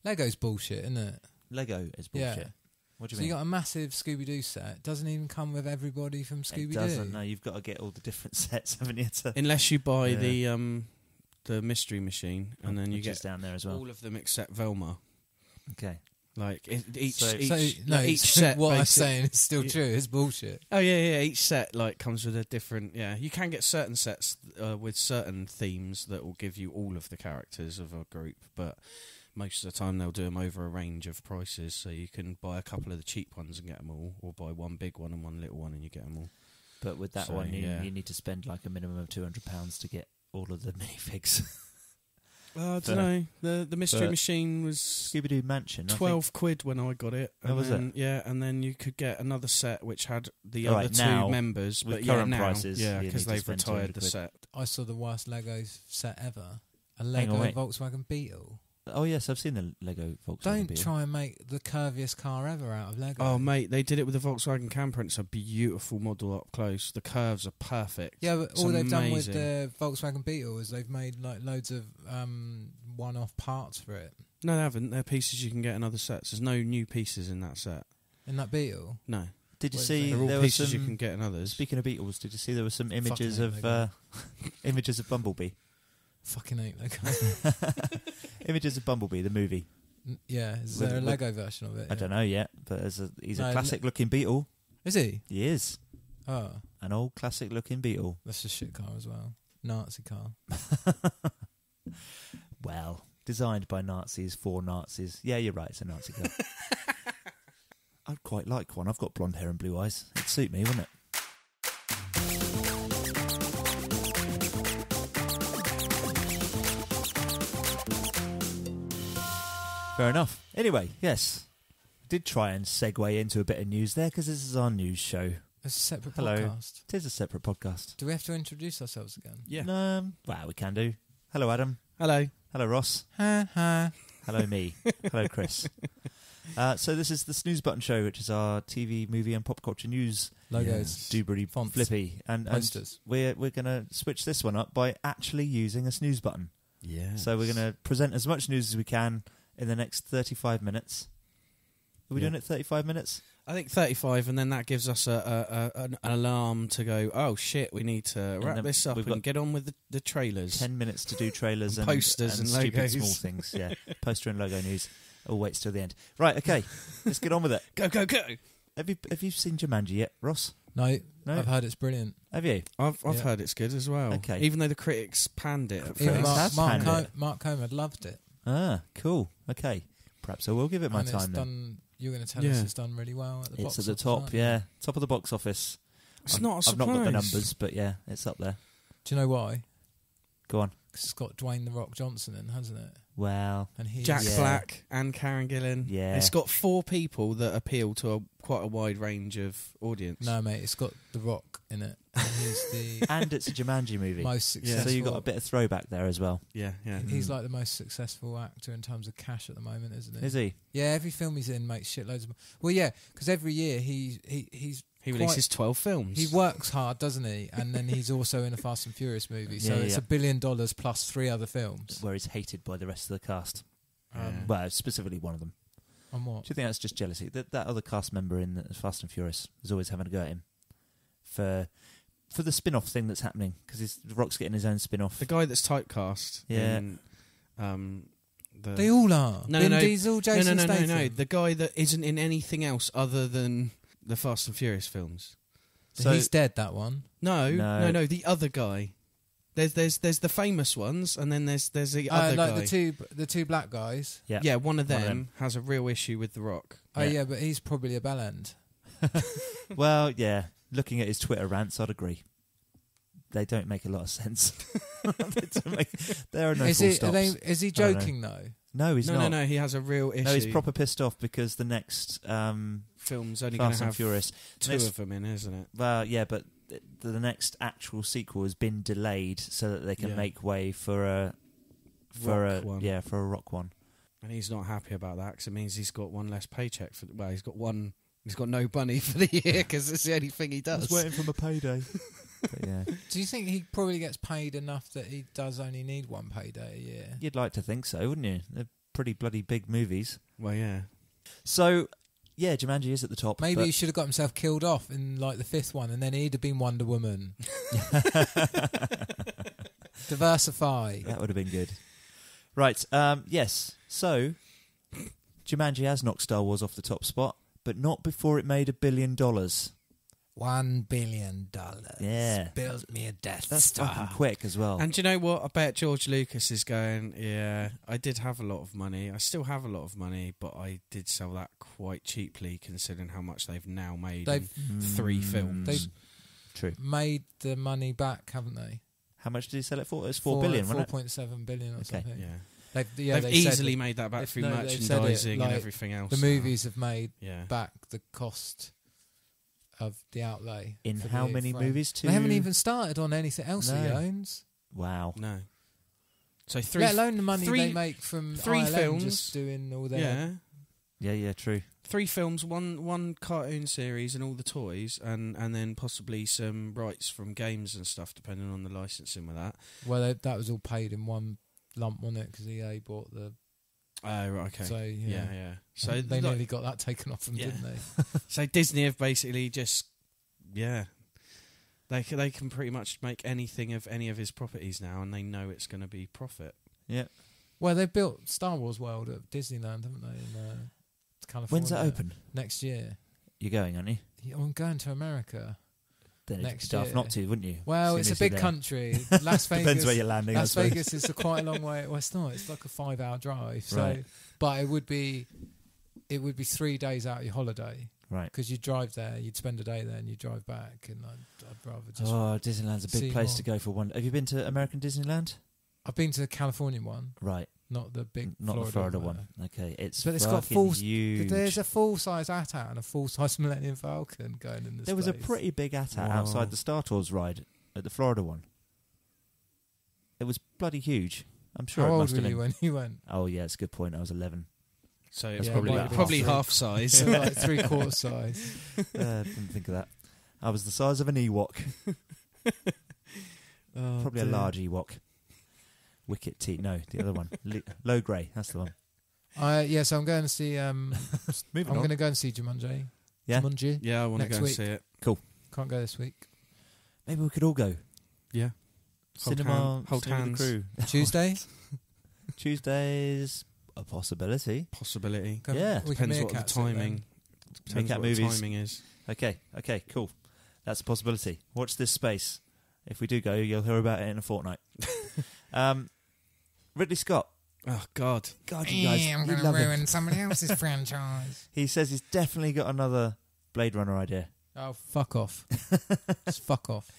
Lego's bullshit, isn't it? Lego is bullshit. Yeah. What do you So mean? you got a massive Scooby-Doo set. Doesn't even come with everybody from Scooby-Doo. It doesn't. No, you've got to get all the different sets, haven't you? Unless you buy the mystery machine, and then you Which get is down there as well. all of them except Velma. Okay. Like each each set. What I'm saying is still true. It's bullshit. Oh yeah. Each set like comes with a different. Yeah, you can get certain sets with certain themes that will give you all of the characters of a group, but most of the time they'll do them over a range of prices. So you can buy a couple of the cheap ones and get them all, or buy one big one and one little one and you get them all. But with that one, you need to spend like a minimum of £200 to get all of the minifigs. I don't know. The mystery machine was Scooby-Doo Mansion. £12 when I got it. Was it? Yeah, and then you could get another set which had the other two members. With but current now, prices, because they've retired the set. I saw the worst Lego set ever. A Lego Volkswagen Beetle. Oh yes, I've seen the Lego Volkswagen Don't Beetle. try and make the curviest car ever out of Lego. Oh mate, they did it with the Volkswagen Camper and it's a beautiful model up close. The curves are perfect. Yeah, but all they've done with the Volkswagen Beetle is they've made like loads of one-off parts for it. No, they haven't. They're pieces you can get in other sets. There's no new pieces in that set. In that Beetle? No. Did you see they're all there pieces you can get in others? Speaking of Beetles, did you see there were some images of images of Bumblebee? Fucking hate Lego. Images of Bumblebee, the movie. Yeah, is there a Lego version of it? I don't know yet, but he's a classic-looking Beetle. Is he? He is. Oh. An old classic-looking Beetle. That's a shit car as well. Nazi car. Well, designed by Nazis for Nazis. Yeah, you're right, it's a Nazi car. I'd quite like one. I've got blonde hair and blue eyes. It'd suit me, wouldn't it? Fair enough. Anyway, yes. Did try and segue into a bit of news there because this is our news show. It's a separate Hello. podcast. It is a separate podcast. Do we have to introduce ourselves again? Yeah. Well, we can do. Hello, Adam. Hello. Hello, Ross. Ha. Hello, me. Hello, Chris. So this is the Snooze Button Show, which is our TV, movie and pop culture news. Logos. Doobly Fonts. flippy. And Posters. we're going to switch this one up by actually using a snooze button. Yeah. So we're going to present as much news as we can in the next 35 minutes. Are we doing it 35 minutes? I think 35, and then that gives us an alarm to go, oh shit, we need to wrap this up and get on with the trailers. 10 minutes to do trailers and posters and stupid logos. small things. Yeah, poster and logo news. All waits till the end. Right, okay, let's get on with it. Go. Have you seen Jumanji yet, Ross? No, I've heard it's brilliant. Have you? I've heard it's good as well. Okay. Even though the critics panned it at Even first. Mark Comer loved it. Ah, cool. Okay, perhaps I will give it my and time then. You're going to tell us it's done really well at the box office. It's at the top, office, yeah. Top of the box office. It's not a surprise. I've not got the numbers, but yeah, it's up there. Do you know why? Go on. Because it's got Dwayne The Rock Johnson in, hasn't it? Well, and Jack Black and Karen Gillan. Yeah. It's got 4 people that appeal to quite a wide range of audience. No, mate, it's got The Rock in it. And he's the and it's a Jumanji movie. most successful. So you got a bit of throwback there as well. Yeah. He's like the most successful actor in terms of cash at the moment, isn't he? Is he? Yeah, every film he's in makes shitloads of. Well, yeah, because every year he releases 12 films. He works hard, doesn't he? And then he's also in a Fast and Furious movie. So it's $1 billion plus 3 other films. Where he's hated by the rest of the cast. Well, specifically one of them. On what? Do you think that's just jealousy? That other cast member in Fast and Furious is always having a go at him for the spin-off thing that's happening, because The Rock's getting his own spin-off. The guy that's typecast. Yeah. They all are. No, Vin Diesel, Jason Statham. No. The guy that isn't in anything else other than the Fast and Furious films. So he's dead, that one? No. The other guy. There's the famous ones, and then there's the other guy. The two black guys. Yeah, one of them has a real issue with The Rock. Oh yeah, but he's probably a bellend. Well, yeah. Looking at his Twitter rants, I'd agree. They don't make a lot of sense. There are no full stops. Is he joking though? No, he's not. No, he has a real issue. No, he's proper pissed off because the next film's only going to have Furious. 2 of them in, isn't it? Well, yeah, but the next actual sequel has been delayed so that they can make way for a Rock one. And he's not happy about that because it means he's got one less paycheck. He's got no money for the year because it's the only thing he does. He's waiting for my payday. But yeah. Do you think he probably gets paid enough that he does only need one payday a year? You'd like to think so, wouldn't you? pretty bloody big movies. Well, yeah. So, yeah, Jumanji is at the top. Maybe he should have got himself killed off in like the 5th one, and then he'd have been Wonder Woman. Diversify. That would have been good. Right, yes. So, Jumanji has knocked Star Wars off the top spot, but not before it made $1 billion. $1 billion. Yeah. Build me a Death That's Star. fucking quick as well. And do you know what? I bet George Lucas is going, yeah, I did have a lot of money. I still have a lot of money, but I did sell that quite cheaply considering how much they've now made in 3 films. They've True. made the money back, haven't they? How much did he sell it for? It was $4 billion, wasn't it? 4.7 billion or Okay. something. Yeah. They've They've easily made that back through they've said it, merchandising like, and everything else. The movies have made Yeah. back the cost of the outlay. In for how the many frame. movies? They haven't even started on anything else he No. owns. Wow. No. So 3 Let alone the money three- they make from 3 ILM films. just doing all their... Yeah. True. 3 films, one cartoon series and all the toys, and then possibly some rights from games and stuff, depending on the licensing with that. Well, that was all paid in one lump, wasn't it? Because EA bought the... Oh, right, okay. So, yeah. So they nearly got that taken off them, Yeah. didn't they? So Disney have basically just, they can pretty much make anything of any of his properties now, and they know it's going to be profit. Yeah. Well, they built Star Wars World at Disneyland, haven't they? In California. When's that open? Next year. You're going, aren't you? Yeah, I'm going to America. Then it'd Next be daft year. not to, wouldn't you? Well, As it's soon a as big you're there. country. Las Vegas. Depends where you're landing. Las I suppose. Vegas is quite a long way. Well, it's not. It's like a 5-hour drive. So, Right. but it would be 3 days out of your holiday. Right. Because you'd drive there, you'd spend a day there, and you'd drive back. And I'd rather just. Oh, Disneyland's a see big place more. to go for one. Have you been to American Disneyland? I've been to the California one, Right. not the big. Not the Florida one. Okay. It's But it's got fucking full. huge. There's a full-size AT-AT and a full-size Millennium Falcon going in this. There was a place. pretty big AT-AT Wow. outside the Star Tours ride at the Florida one. It was bloody huge. I'm sure How it old must were have you been. when you went? Oh yeah, it's a good point. I was 11. So That's it's Yeah, probably it might about have probably been half size. So like 3/4 size. Didn't think of that. I was the size of an Ewok. Oh, Probably a dear. large Ewok. Wicket T. No, the other one. Low grey. That's the one. So I'm going to see. Moving I'm on. going to go and see Jumanji. Yeah? Jumanji. Yeah, I want to Next go and week. see it. Can't go this week. Maybe we could all go. Yeah. Hold Cinema. hold Cinema hands. Crew. Tuesday. Tuesdays. A possibility. Possibility. Yeah. We can Depends what the meerkat it then. timing. Depends Meerkat what the movies. timing is. Okay, cool. That's a possibility. Watch this space. If we do go, you'll hear about it in a fortnight. Ridley Scott. Oh God. God, you guys, I'm you going to love him. ruin somebody else's franchise. He says he's definitely got another Blade Runner idea. Oh, fuck off. Just fuck off.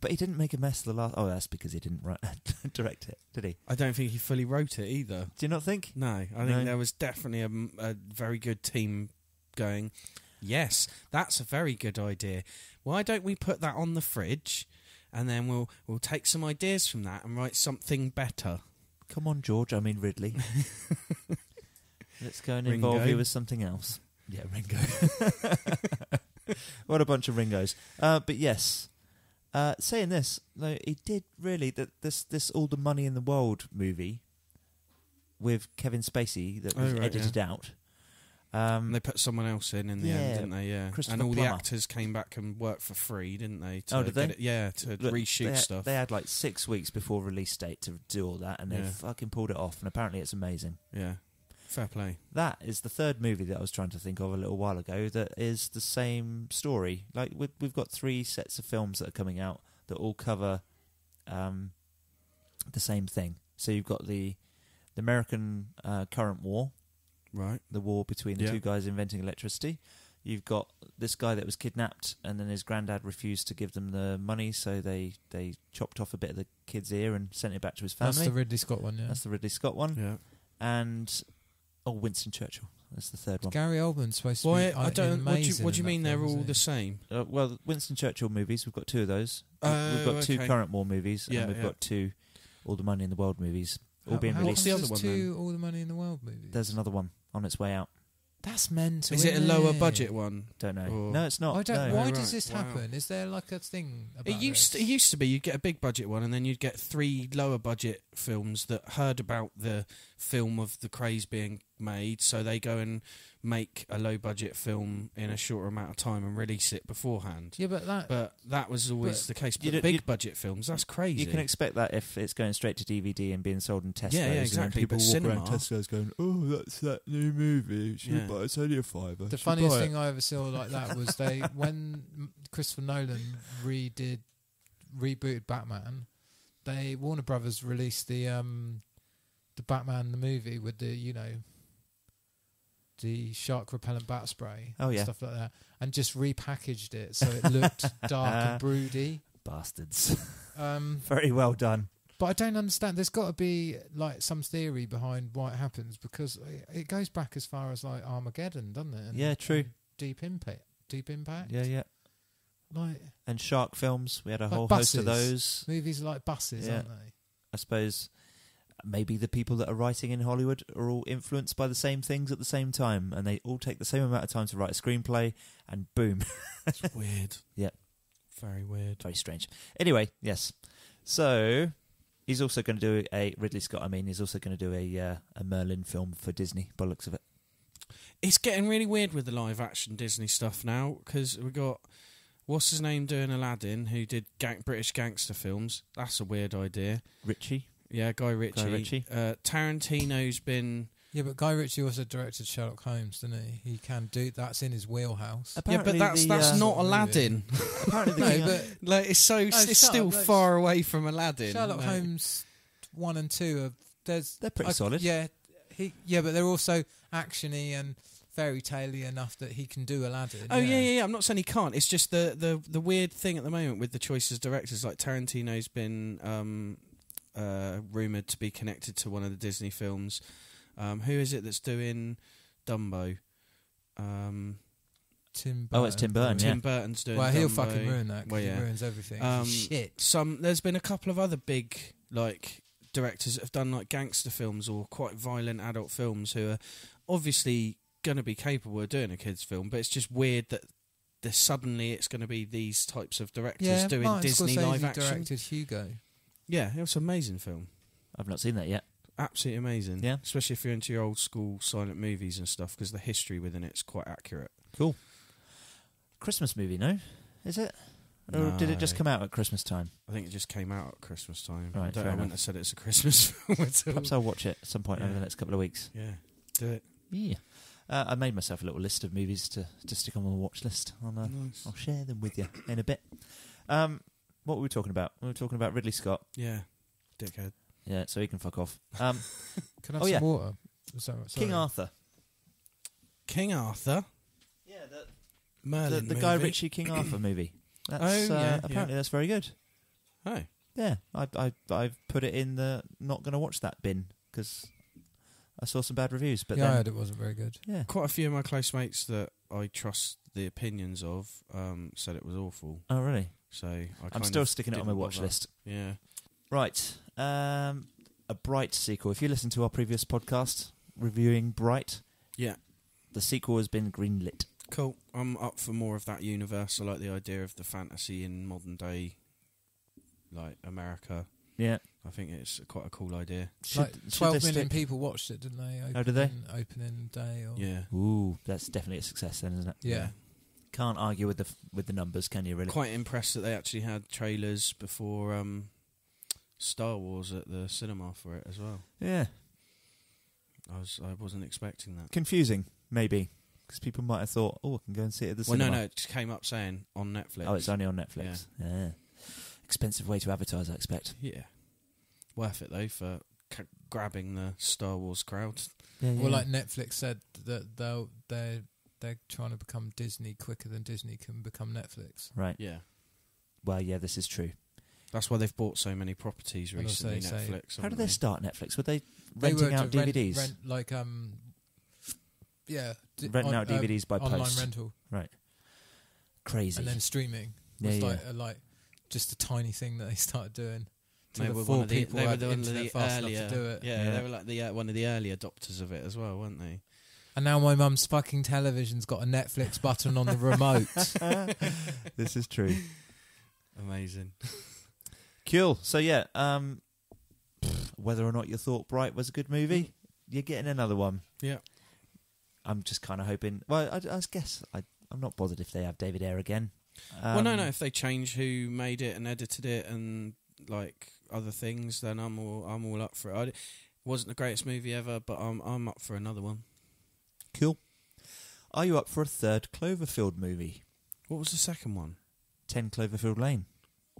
But he didn't make a mess of the last... Oh, that's because he didn't direct it, did he? I don't think he fully wrote it either. Do you not think? No, I No. think there was definitely a very good team going, yes, that's a very good idea. Why don't we put that on the fridge and then we'll take some ideas from that and write something better? Come on, George. I mean Ridley. Let's go and Ringo. involve you with something else. Yeah, Ringo. What a bunch of Ringos. But yes, saying this, though, he did really this All the Money in the World movie with Kevin Spacey that was edited out. And they put someone else in the end, didn't they? Yeah, Christopher and all Plummer. The actors came back and worked for free, didn't they? Oh, did they? Get it, to Look, reshoot stuff. They had like 6 weeks before release date to do all that, and they Yeah. fucking pulled it off. And apparently, it's amazing. Yeah, fair play. That is the third movie that I was trying to think of a little while ago that is the same story. Like we've got 3 sets of films that are coming out that all cover the same thing. So you've got the American current war, Right. the war between the 2 guys inventing electricity. You've got this guy that was kidnapped, and then his granddad refused to give them the money, so they chopped off a bit of the kid's ear and sent it back to his family. That's the Ridley Scott one, yeah. That's the Ridley Scott one. Yeah. And Winston Churchill. That's the third one. Gary Oldman's supposed to Why? be I don't. amazing. What do you in mean that they're film, all isn't the he? same? Well, the Winston Churchill movies, we've got 2 of those. Oh, We've got 2 okay. current war movies, Yeah, and we've yeah. got 2 All the Money in the World movies, all being How released. What's the comes other there's one, two All the Money in the World movies? There's another one on its way out. That's mental. Is it a isn't lower it? budget one? Don't know. Or- No, it's not. I don't. no. Why right, does this wow. happen? Is there like a thing about It used to be you'd get a big budget one and then you'd get 3 lower budget films that heard about the film of the craze being made, so they go and make a low budget film in a shorter amount of time and release it beforehand. Yeah, but that was always the case. But big budget films, that's crazy. You can expect that if it's going straight to DVD and being sold in Tesco's. Yeah, exactly. And people but walk around Tesco's going, "Oh, that's that new movie. But it's only a £5." The funniest thing I ever saw like that was when Christopher Nolan rebooted Batman. Warner Brothers released the Batman the movie with the shark repellent bat spray and stuff like that, and just repackaged it so it looked dark and broody. Bastards. Very well done. But I don't understand. There's got to be like some theory behind why it happens, because it goes back as far as like Armageddon, doesn't it? And true. Deep Impact. Yeah. And shark films, we had a whole buses. host of those. Movies are like buses, aren't they? I suppose maybe the people that are writing in Hollywood are all influenced by the same things at the same time, and they all take the same amount of time to write a screenplay, and boom. It's weird. Yeah. Very weird. Very strange. Anyway, yes. So he's also going to do Ridley Scott, he's also going to do a Merlin film for Disney, by the looks of it. It's getting really weird with the live action Disney stuff now, because we got... What's his name doing Aladdin, who did British gangster films? That's a weird idea. Ritchie? Yeah, Guy Ritchie. Tarantino's been... Yeah, but Guy Ritchie also directed Sherlock Holmes, didn't he? He can do... That's in his wheelhouse. Apparently yeah, but that's not Aladdin. Apparently it's still far away from Aladdin. Sherlock Holmes 1 and 2 they're pretty solid. Yeah, but they're also actiony and fairy tale-y enough that he can do Aladdin. Oh yeah. I'm not saying he can't. It's just the weird thing at the moment with the choices directors. Like Tarantino's been rumoured to be connected to one of the Disney films. Who is it that's doing Dumbo? Tim Burton. Oh, it's Tim Burton. Tim Burton's doing. Well, Dumbo. he'll fucking ruin that. He ruins everything. Shit. There's been a couple of other big directors that have done gangster films or quite violent adult films who are obviously going to be capable of doing a kids film, but it's just weird that suddenly it's going to be these types of directors doing Martin Disney Scorsese live action. directed Hugo. Yeah, it was an amazing film. I've not seen that yet. Absolutely amazing. Yeah, especially if you're into your old school silent movies and stuff, because the history within it's quite accurate. Cool. Christmas movie, no? Is it? Or did it just come out at Christmas time? I think it just came out at Christmas time. Right, I wouldn't have said it's a Christmas film at all. Perhaps I'll watch it at some point over the next couple of weeks. Yeah, do it. Yeah. I made myself a little list of movies to stick on the watch list. Nice. I'll share them with you in a bit. What were we talking about? We were talking about Ridley Scott. Yeah, dickhead. Yeah, so he can fuck off. Can I have some water? Sorry. King Arthur. King Arthur? Yeah, Merlin the Guy Ritchie King Arthur movie. That's, apparently that's very good. Oh. Yeah, I've put it in the not going to watch that bin, because I saw some bad reviews. But I heard it wasn't very good. Yeah. Quite a few of my close mates that I trust the opinions of said it was awful. Oh, really? So I'm still sticking it on my watch list. Yeah. Right. A Bright sequel. If you listen to our previous podcast reviewing Bright, the sequel has been greenlit. Cool. I'm up for more of that universe. I like the idea of the fantasy in modern day, America. Yeah. I think it's quite a cool idea. 12 million people watched it, didn't they? Did they? Opening day. Yeah. Ooh, that's definitely a success then, isn't it? Yeah. Can't argue with the numbers, can you? Really? Quite impressed that they actually had trailers before Star Wars at the cinema for it as well. Yeah. I wasn't expecting that. Confusing, maybe, because people might have thought, I can go and see it at the cinema. No, it just came up saying on Netflix. Oh, it's only on Netflix. Yeah. Expensive way to advertise, I expect. Yeah. Worth it, though, for grabbing the Star Wars crowd. Yeah. Well, like Netflix said, that they're trying to become Disney quicker than Disney can become Netflix. Right. Yeah. Well, yeah, this is true. That's why they've bought so many properties recently, Netflix. How did they start Netflix? Were they renting out DVDs? Renting out DVDs by online post. rental. Right. Crazy. And then streaming was like just a tiny thing that they started doing. They were four one of the, people they were had the internet fast enough to do it. Yeah, they were like one of the early adopters of it as well, weren't they? And now my mum's fucking television's got a Netflix button on the remote. This is true. Amazing. Cool. So yeah, whether or not you thought Bright was a good movie, you're getting another one. Yeah. I'm just kind of hoping. Well, I guess I'm not bothered if they have David Ayer again. Well, no. If they change who made it and edited it and like other things, then I'm all up for it. It wasn't the greatest movie ever, but I'm up for another one. Cool. Are you up for a third Cloverfield movie? What was the second one? 10 Cloverfield Lane.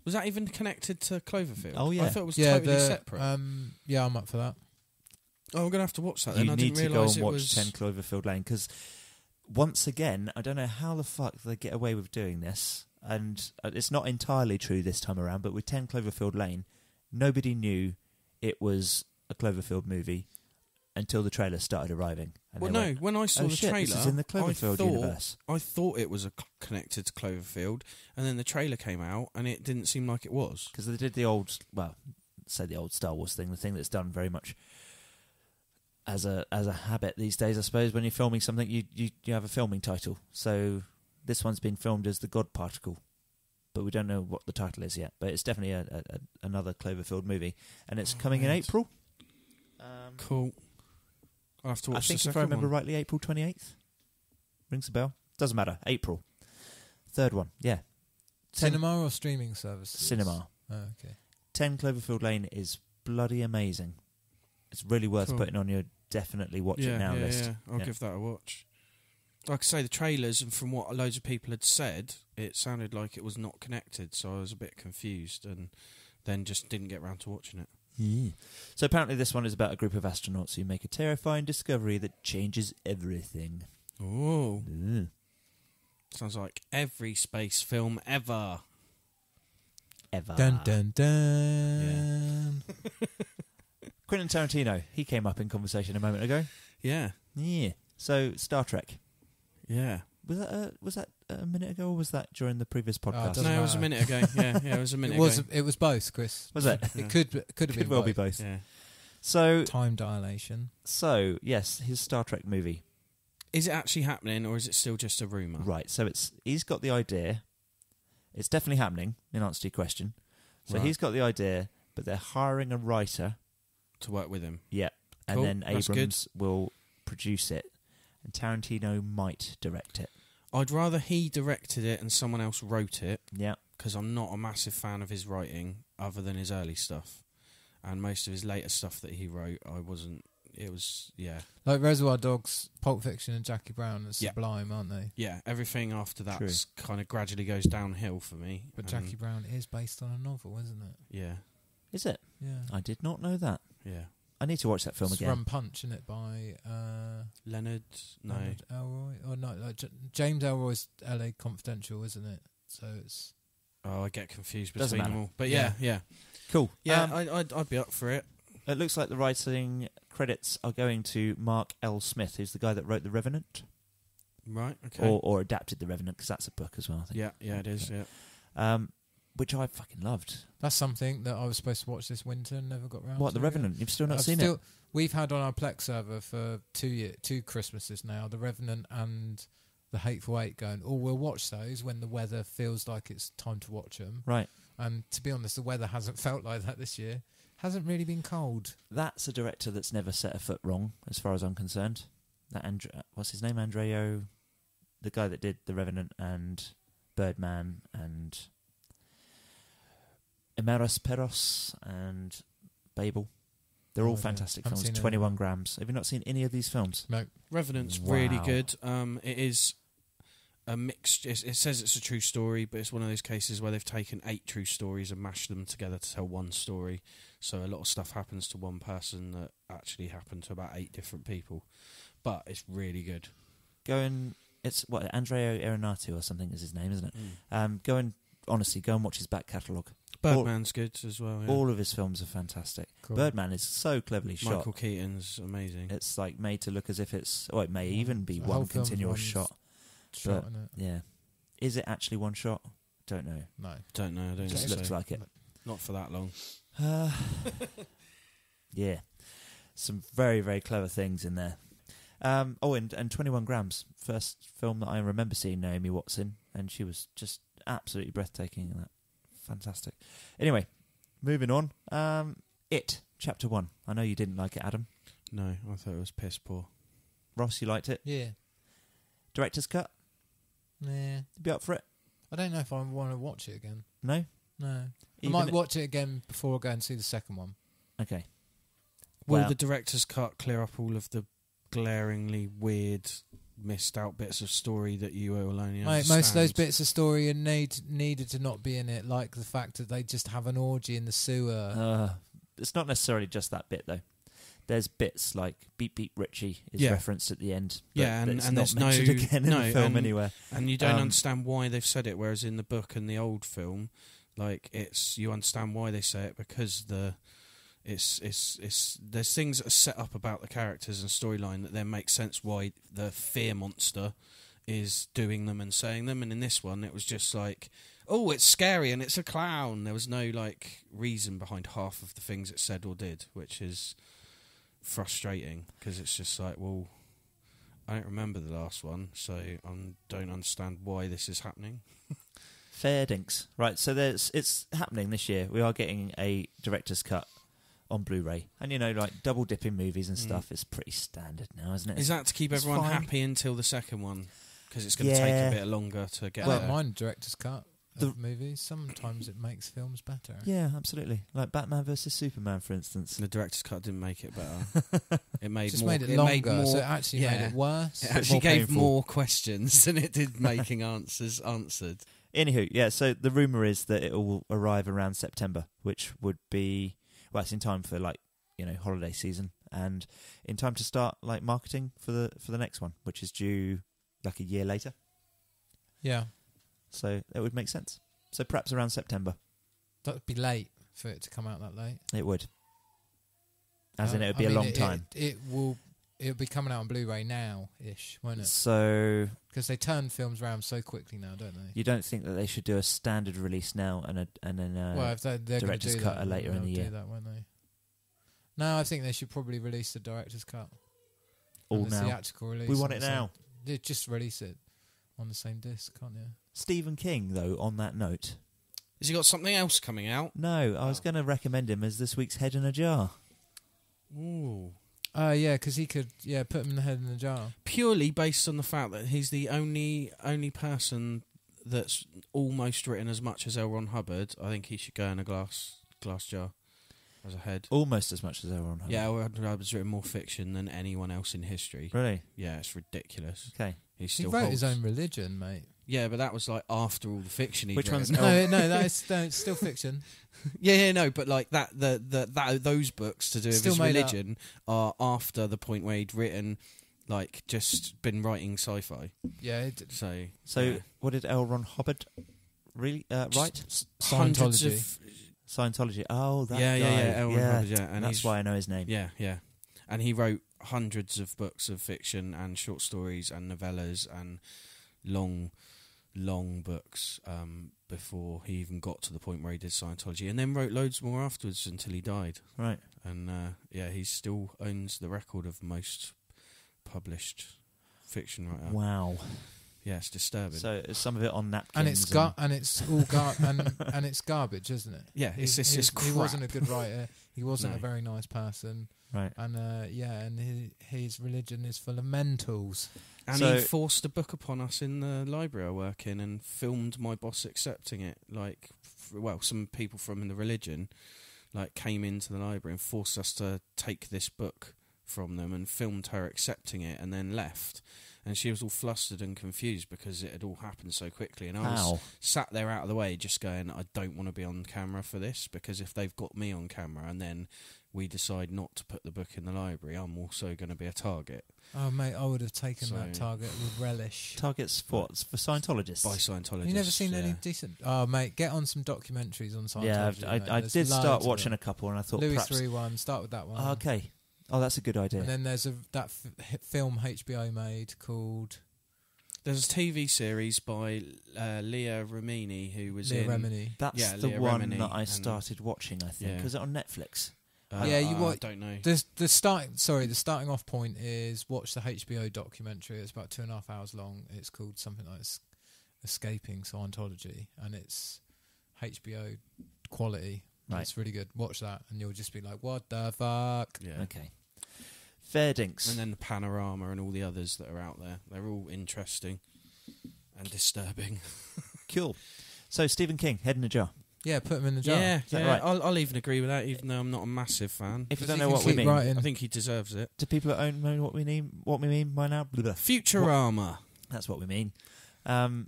Was that even connected to Cloverfield? Oh, yeah. I thought it was totally separate. Yeah, I'm up for that. Oh, I'm going to have to watch that then. You I need didn't to go realise and it watch was 10 Cloverfield Lane, because once again, I don't know how the fuck they get away with doing this, and it's not entirely true this time around, but with 10 Cloverfield Lane, nobody knew it was a Cloverfield movie until the trailer started arriving. And Well, they no, went, when I saw "Oh the shit, trailer, this is in the Cloverfield universe." I thought it was connected to Cloverfield, and then the trailer came out, and it didn't seem like it was. Because they did the old, well, say the old Star Wars thing, the thing that's done very much as a habit these days, I suppose. When you're filming something, you have a filming title. So this one's been filmed as The God Particle, but we don't know what the title is yet. But it's definitely another Cloverfield movie, and it's coming in April. Cool. I'll have to watch I think the if second I remember one. rightly, April 28th. Rings a bell. Doesn't matter. April. Third one. Yeah. 10 Cinema or streaming services? Cinema. Oh, okay. 10 Cloverfield Lane is bloody amazing. It's really worth Cool. putting on your definitely watch it now list. Yeah. I'll give that a watch. Like I say, the trailers, and from what loads of people had said, it sounded like it was not connected, so I was a bit confused, and then just didn't get round to watching it. Yeah. So apparently this one is about a group of astronauts who make a terrifying discovery that changes everything. Oh, Ugh. sounds like every space film ever. Ever. Dun dun dun. Quinton Tarantino, he came up in conversation a moment ago. Yeah, Yeah. So Star Trek. yeah. Was that a minute ago, or was that during the previous podcast? doesn't No, it was a matter. minute ago. Yeah, it was a minute It was both, Chris. Was it? Yeah. It could have Could been well both. be both. Yeah. So Time dilation. yes, his Star Trek movie. Is it actually happening, or is it still just a rumour? Right. So he's got the idea. It's definitely happening, in answer to your question. So Right. he's got the idea, but they're hiring a writer. To work with him. Yeah. And Cool, then that's good. Abrams will produce it, and Tarantino might direct it. I'd rather he directed it and someone else wrote it, Yeah. because I'm not a massive fan of his writing, other than his early stuff. And most of his later stuff that he wrote, I wasn't... It was, yeah. Like Reservoir Dogs, Pulp Fiction and Jackie Brown are Yeah. sublime, aren't they? Yeah, everything after that True. kind of gradually goes downhill for me. But Jackie Brown is based on a novel, isn't it? Yeah, Is it? Yeah. I did not know that. yeah. I need to watch that film It's again. Rum Punch, isn't it, by Leonard? No. Leonard Elroy? Or no, like James Elroy's LA Confidential, isn't it? So it's... Oh, I get confused Doesn't between them matter. all. But yeah. Cool. Yeah, I'd be up for it. It looks like the writing credits are going to Mark L. Smith, who's the guy that wrote The Revenant, Right, okay. or adapted The Revenant, because that's a book as well, I think. Yeah, it is, yeah. Which I fucking loved. That's something that I was supposed to watch this winter and never got round to. What, The yet. Revenant? You've still not I've seen it? We've had on our Plex server for 2 Christmases now, The Revenant and The Hateful Eight going, we'll watch those when the weather feels like it's time to watch them. Right. And to be honest, the weather hasn't felt like that this year. Hasn't really been cold. That's a director that's never set a foot wrong, as far as I'm concerned. That what's his name? Andreo, the guy that did The Revenant and Birdman and Emeros Peros and Babel. They're all Okay. fantastic Haven't films. seen any 21 of them. grams. Have you not seen any of these films? No. Revenant's Wow. really good. It is a mixed... It says it's a true story, but it's one of those cases where they've taken 8 true stories and mashed them together to tell one story. So a lot of stuff happens to one person that actually happened to about 8 different people. But it's really good. It's Andrea Arenati or something is his name, isn't it? Honestly, go and watch his back catalogue. Birdman's good as well, yeah. All of his films are fantastic. Cool. Birdman is so cleverly shot. Michael Keaton's amazing. It's like made to look as if it's... it may even be The one whole film's continuous one shot. Shot, But- innit? Yeah. Is it actually one shot? Don't know. No. Don't know, I don't Just think looks so. like it. Not for that long. Yeah. Some very, very clever things in there. And 21 grams. First film that I remember seeing Naomi Watts in, and she was just absolutely breathtaking in that. Fantastic. Anyway, moving on. It, Chapter 1. I know you didn't like it, Adam. No, I thought it was piss poor. Ross, you liked it? Yeah. Director's cut? Nah. You'd be up for it? I don't know if I want to watch it again. No? No. Even I might watch it again before I go and see the second one. Okay. Will Well- the director's cut clear up all of the glaringly weird, missed out bits of story that you will only Mate, understand? most of those bits of story needed to not be in it, like the fact that they just have an orgy in the sewer. It's not necessarily just that bit, though. There's bits like Beep Beep Richie is Yeah. referenced at the end. Yeah, but and it's and not there's mentioned no again in the film anywhere. And you don't Um, understand why they've said it, whereas in the book and the old film, like you understand why they say it because there's things that are set up about the characters and storyline that then make sense why the fear monster is doing them and saying them. And in this one, it was just like, oh, it's scary and it's a clown. There was no like reason behind half of the things it said or did, which is frustrating because it's just like, well, I don't remember the last one, so I don't understand why this is happening. Fair dinks. Right, so it's happening this year. We are getting a director's cut on Blu-ray. And, like double-dipping movies and stuff is pretty standard now, isn't it? Is that to keep It's everyone fine. happy until the second one? Because it's going to take a bit longer to get I don't there. mind director's cut of movies. Sometimes it makes films better. Yeah, absolutely. Like Batman versus Superman, for instance. The director's cut didn't make it better. It made Just more, made it longer, made more, so it actually made it worse. It bit actually more gave painful. more questions than it did making answers answered. Anywho, yeah, so the rumour is that it will arrive around September, which would be, well, it's in time for, holiday season, and in time to start, marketing for the next one, which is due, a year later. Yeah. So it would make sense. So perhaps around September. That would be late for it to come out that late. It would. As in, it would be a long time. It'll be coming out on Blu-ray now-ish, won't it? So Because they turn films around so quickly now, don't they? you don't think that they should do a standard release now and then Well, if they're going to director's do cut that, later in they'll the year? do that, won't they? No, I think they should probably release the director's cut. All and the now. theatrical release. We want on it the same- now. Yeah, just release it on the same disc, can't you? Stephen King, though, on that note. Has he got something else coming out? No, I was going to recommend him as this week's Head in a Jar. Ooh. Yeah, because he could, put him in the head in the jar. Purely based on the fact that he's the only person that's almost written as much as L. Ron Hubbard. I think he should go in a glass jar as a head. Almost as much as L. Ron Hubbard. Yeah, L. Ron Hubbard's written more fiction than anyone else in history. Really? Yeah, it's ridiculous. Okay. He He still wrote holds. his own religion, mate. Yeah, but that was after all the fiction he'd Which one's written. No, it's still fiction. Yeah, but that those books to do with Still his made religion are after the point where he'd written, just been writing sci-fi. Yeah, So So, what did L. Ron Hubbard write? hundreds Scientology. of Scientology. Oh, that yeah, guy. L. Ron Hubbard, yeah, and that's he's- why I know his name. yeah, and he wrote hundreds of books of fiction and short stories and novellas and long books before he even got to the point where he did Scientology, and then wrote loads more afterwards until he died. Right. And he still owns the record of most published fiction writer. Wow. Yeah, it's disturbing. So, is some of it on napkins. and it's all and it's garbage, isn't it? Yeah, it's just he crap. wasn't a good writer. He wasn't No. a very nice person. Right. And and his religion is full of mentals. And So- he forced a book upon us in the library I work in and filmed my boss accepting it. Some people from the religion came into the library and forced us to take this book from them and filmed her accepting it and then left. And she was all flustered and confused because it had all happened so quickly. And I was How? sat there out of the way just going, I don't want to be on camera for this, because if they've got me on camera and then we decide not to put the book in the library, I'm also going to be a target Oh mate, I would have taken that So- target with relish. Targets for what? For Scientologists? by Scientologists. You never seen any yeah. decent? Oh mate, get on some documentaries on Scientology. Yeah, mate. I There's did start loads of watching them. a couple, and I thought Louis perhaps... 3-1. Start with that one. Oh, okay. Oh, that's a good idea. And then there's film HBO made called There's a TV series by Leah Remini who was Leah in... Remini. That's yeah, the Leah one Remini that I and- started watching, I think. Yeah. Was it on Netflix? Yeah, you I what- don't know. The starting off point is watch the HBO documentary. It's about 2.5 hours long. It's called something like Escaping Scientology, and it's HBO quality. Right. It's really good. Watch that, and you'll just be like, "What the fuck?" Yeah. Okay. Fair dinks. And then the Panorama and all the others that are out there. They're all interesting and disturbing. Cool. So, Stephen King, Head in a Jar. Yeah, put him in the jar. Yeah, that right? I'll even agree with that, even though I'm not a massive fan. If you Does don't he know what we keep mean, writing? I think he deserves it. do people at home know what we mean by now? Blah, blah. Futurama. That's what we mean.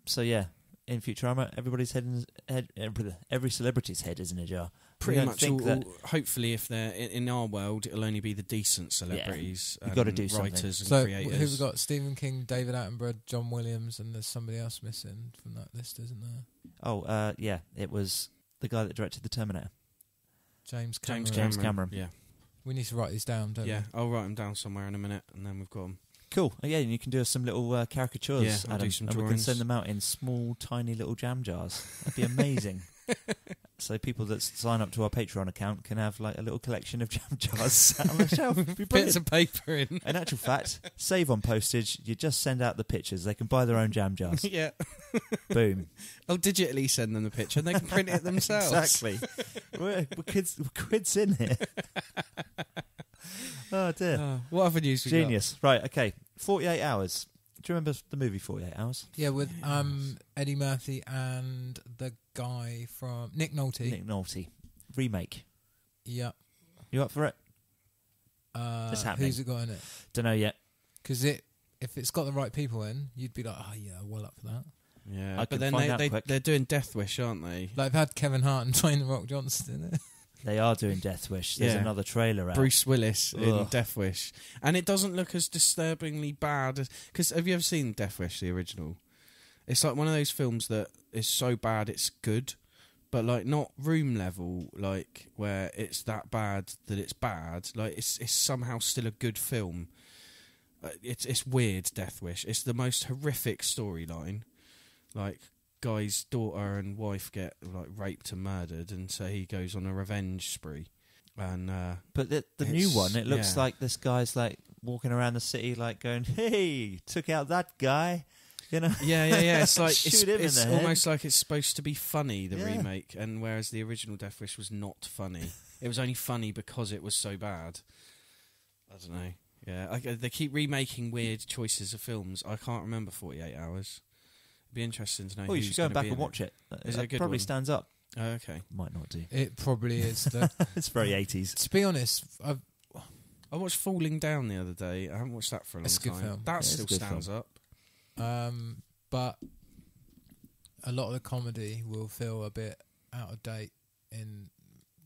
So yeah, in Futurama, every celebrity's head is in a jar. Pretty don't much think that- hopefully, if they're in our world, it'll only be the decent celebrities. You've gotta and do something. writers and So creators. who we got? Stephen King, David Attenborough, John Williams, and there's somebody else missing from that list, isn't there? Oh, yeah, it was the guy that directed The Terminator. James Cameron. James Cameron. Yeah, We need to write these down, don't yeah. I'll write them down somewhere in a minute, and then we've got them. Cool. Yeah, and you can do us some little caricatures, Yeah, I'll Adam, do some and we can drawings. send them out in small, tiny little jam jars. That'd be amazing. So people that sign up to our Patreon account can have like a little collection of jam jars sat on the shelf. It'd be Bits brilliant. of paper in. In actual fact, save on postage. You just send out the pictures. They can buy their own jam jars. Yeah. Boom. I'll digitally send them the picture, and they can print it themselves. Exactly. we're quids in here. Oh dear. What other news we got? Genius. Right. Okay. 48 Hours. Do you remember the movie 48 Hours? Yeah, with Eddie Murphy and the guy from Nick Nolte. Nick Nolte remake. Yeah. You up for it? It's happening. Who's it got in it? Don't know yet. Because if it's got the right people in, you'd be like, oh yeah, well up for that. Yeah, I but can then find out quick. they're doing Death Wish, aren't they? Like, they've had Kevin Hart and Dwayne The Rock Johnson in it. They are doing Death Wish. There's Yeah. another trailer out. Bruce Willis in Ugh. Death Wish, and it doesn't look as disturbingly bad. Because have you ever seen Death Wish, the original? It's like one of those films that is so bad it's good, but like not Room level, like where it's that bad that it's bad. Like it's somehow still a good film. It's weird. Death Wish. It's the most horrific storyline. Like, guy's daughter and wife get like raped and murdered, and so he goes on a revenge spree. And But the new It's- one, it looks yeah. like this guy's like walking around the city, like going, "Hey, took out that guy," you know. yeah. It's like Shoot him in it's the head. almost like it's supposed to be funny, the Yeah. remake, and whereas the original Death Wish was not funny. It was only funny because it was so bad. I don't know. Yeah, they keep remaking weird choices of films. I can't remember 48 Hours. It'd be interesting to know. Oh, you who's should go gonna back be and in watch it. Is it a good probably one? stands up. Oh, okay. Might not do. It probably is. It's very 80s. To be honest, I watched Falling Down the other day. I haven't watched that for a long It's a good time. film. That Yeah, it's a still good stands film. up. but a lot of the comedy will feel a bit out of date in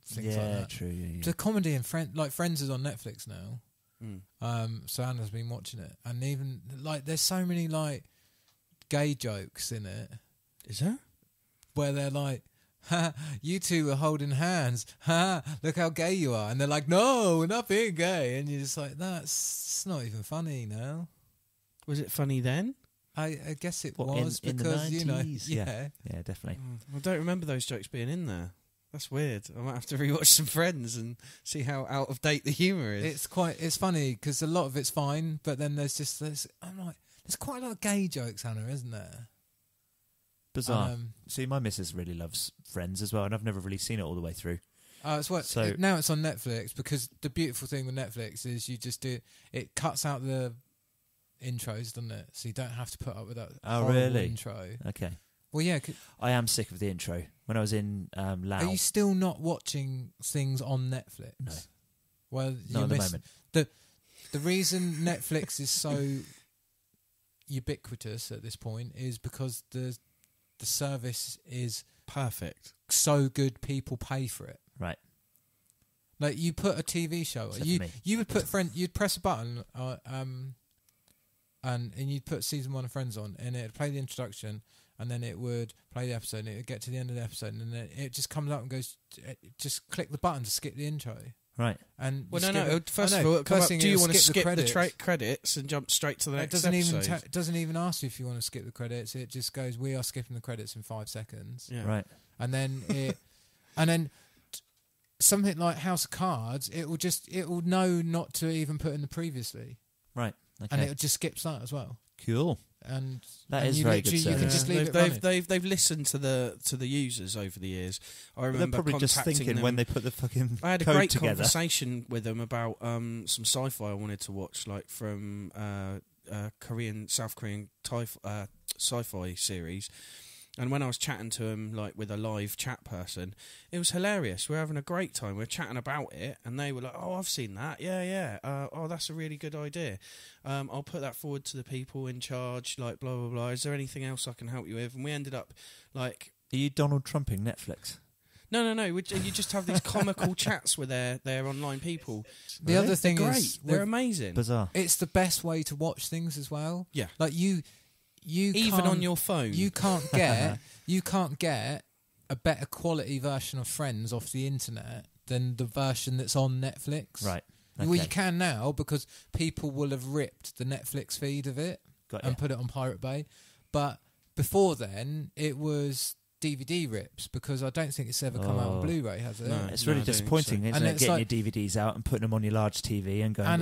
things like that. True. Yeah. The comedy in Friends is on Netflix now. Mm. So Anna's been watching it, and even like there's so many like gay jokes in it Is there? where they're like, "Ha, you two are holding hands. Ha, look how gay you are," and they're like, "No, we're not being gay," and you're just like, "That's not even funny now." Was it funny then? I guess it What, was in the because 90s? yeah. Yeah, definitely. I don't remember those jokes being in there. That's weird. I might have to rewatch some Friends and see how out of date the humour is. It's funny because a lot of it's fine, but then there's quite a lot of gay jokes, Hannah, isn't there? Bizarre. See, my missus really loves Friends as well, and I've never really seen it all the way through. Now it's on Netflix, because the beautiful thing with Netflix is you just it cuts out the intros, doesn't it? So you don't have to put up with that horrible really? intro. Okay. Well, yeah. I am sick of the intro. When I was in Laos. Are you still not watching things on Netflix? No. Well, Not at the moment. The reason Netflix is so ubiquitous at this point is because the service is perfect. so good people pay for it. Right. Like, you put a TV show, Except for me. you would put you'd press a button, and you'd put season 1 of Friends on, and it'd play the introduction, and then it would play the episode, and it would get to the end of the episode, and then it just comes up and goes, just click the button to skip the intro. Right. And Well, you no. skip it. First I of know, all, do you it'll want to skip the credits. credits and jump straight to the It next doesn't episode? doesn't even ask you if you want to skip the credits. It just goes, "We are skipping the credits in 5 seconds." Yeah. Right. And then something like House of Cards, it will know not to even put in the previously, Right. Okay. and it just skips that as well. Cool. And That and is you very literally- good You can service. just leave it running. They've listened to the users over the years. I They're remember probably just contacting thinking them. when they put the fucking I had a code great together. conversation with them about some sci-fi I wanted to watch, like from South Korean sci-fi series. And when I was chatting to him, like with a live chat person, it was hilarious. We're having a great time. We're chatting about it, and they were like, "Oh, I've seen that. Yeah. Oh, that's a really good idea. I'll put that forward to the people in charge. Like, blah blah blah. Is there anything else I can help you with?" And we ended up like, Are you Donald Trumping Netflix? No. You just have these comical chats with their online people. The other thing They're is, great. They're amazing. Bizarre. it's the best way to watch things as well. Yeah. Like you Even can't- on your phone. you can't get a better quality version of Friends off the internet than the version that's on Netflix. Right. Well, Okay. you can now because people will have ripped the Netflix feed of it Got and ya. put it on Pirate Bay. But before then, it was DVD rips because I don't think it's ever come out on Oh. Blu-ray, has it? No. It's No, really I don't think disappointing, so. isn't And it? it's Getting like- your DVDs out and putting them on your large TV and going, And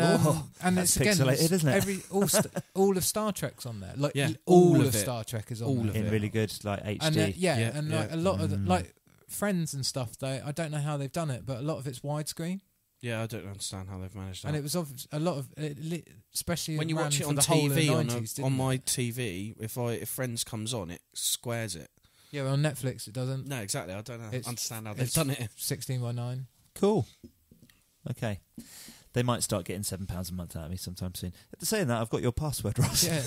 and that's it's again, pixelated, isn't it? All of Star Trek's on there. Like Yeah, all all of of it. Star Trek is on All there. of in it. really good like HD. And Yeah, like yeah. a lot of the, Mm. like Friends and stuff. I don't know how they've done it, but a lot of it's widescreen, Yeah, I don't understand how they've managed that. and it was a lot of, especially when you ran watch it for on the whole of the TV 90s, didn't on it? my TV, if Friends comes on, it squares it. Yeah, on Netflix it doesn't. No, exactly. I don't It's- understand how they've it's done it. 16:9. Cool. Okay. They might start getting £7 a month out of me sometime soon. Saying that, I've got your password, Ross. Yeah,